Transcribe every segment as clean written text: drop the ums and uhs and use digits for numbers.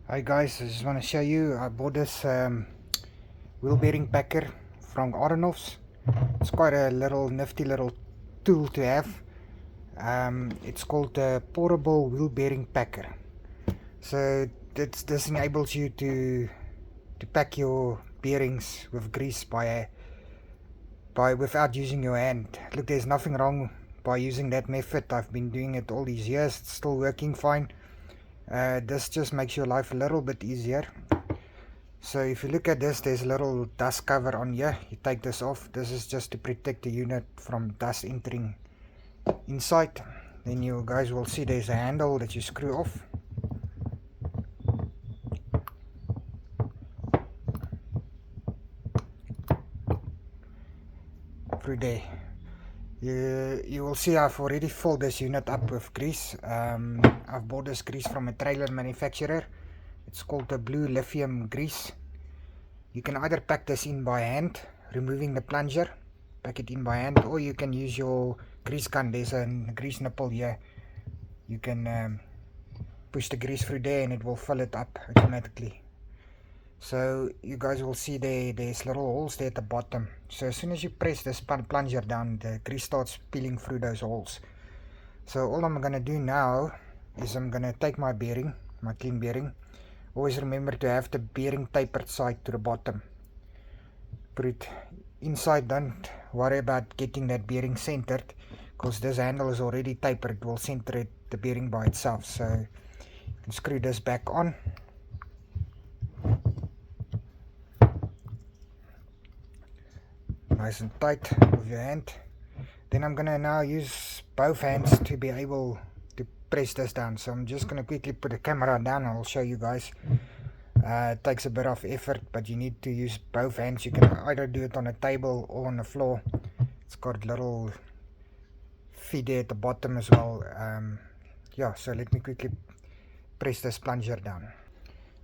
Hi guys, I just want to show you, I bought this wheel bearing packer from Aronofs. It's quite a little nifty little tool to have. It's called the portable wheel bearing packer. So this enables you to pack your bearings with grease without using your hand. Look, there's nothing wrong by using that method. I've been doing it all these years. It's still working fine. This just makes your life a little bit easier. So if you look at this, there's a little dust cover on here. You take this off. This is just to protect the unit from dust entering inside. Then you guys will see there's a handle that you screw off. Through there. You will see I've already filled this unit up with grease. I've bought this grease from a trailer manufacturer. It's called the Blue Lithium grease. You can either pack this in by hand, removing the plunger, pack it in by hand, or you can use your grease gun. There's a grease nipple here. You can push the grease through there and it will fill it up automatically. So you guys will see there's little holes there at the bottom. So as soon as you press this plunger down, the grease starts peeling through those holes. So all I'm gonna do now is I'm gonna take my bearing, my clean bearing. Always remember to have the bearing tapered side to the bottom. Put it inside, don't worry about getting that bearing centered, because this handle is already tapered. It will center the bearing by itself. So you can screw this back on. Nice and tight with your hand. Then I'm gonna now use both hands to be able to press this down. So I'm just gonna quickly put the camera down and I'll show you guys. It takes a bit of effort, but you need to use both hands. You can either do it on a table or on the floor. It's got little feet there at the bottom as well. Yeah, so let me quickly press this plunger down.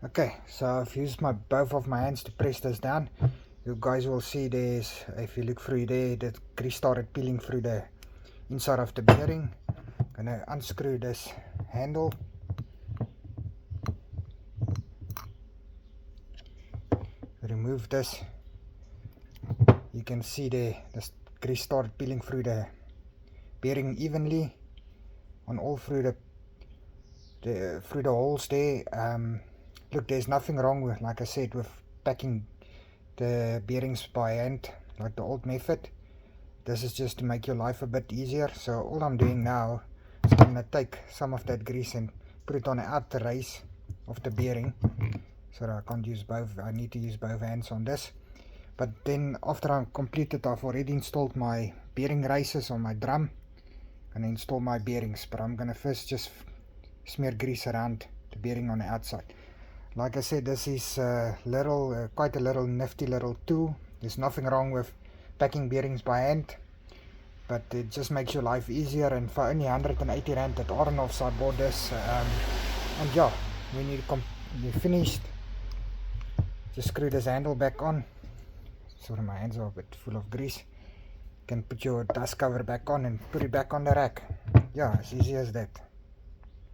Okay, so I've used both of my hands to press this down. You guys will see there's, if you look through there, the grease started peeling through the inside of the bearing. I'm gonna unscrew this handle. Remove this. You can see the grease started peeling through the bearing evenly on all through the holes there. Look, there's nothing wrong with, like I said, with packing the bearings by hand like the old method. This is just to make your life a bit easier. So all I'm doing now is I'm gonna take some of that grease and put it on the outer race of the bearing, so that I can't use both. I need to use both hands on this. But then after I'm completed, I've already installed my bearing races on my drum. I'm gonna install my bearings, but I'm gonna first just smear grease around the bearing on the outside. Like I said, this is quite a little nifty little tool. There's nothing wrong with packing bearings by hand, but it just makes your life easier. And for only 180 rand at Aronofs I bought this. And yeah, when you're finished, just screw this handle back on. Sorry, my hands are a bit full of grease. You can put your dust cover back on and put it back on the rack. Yeah, as easy as that.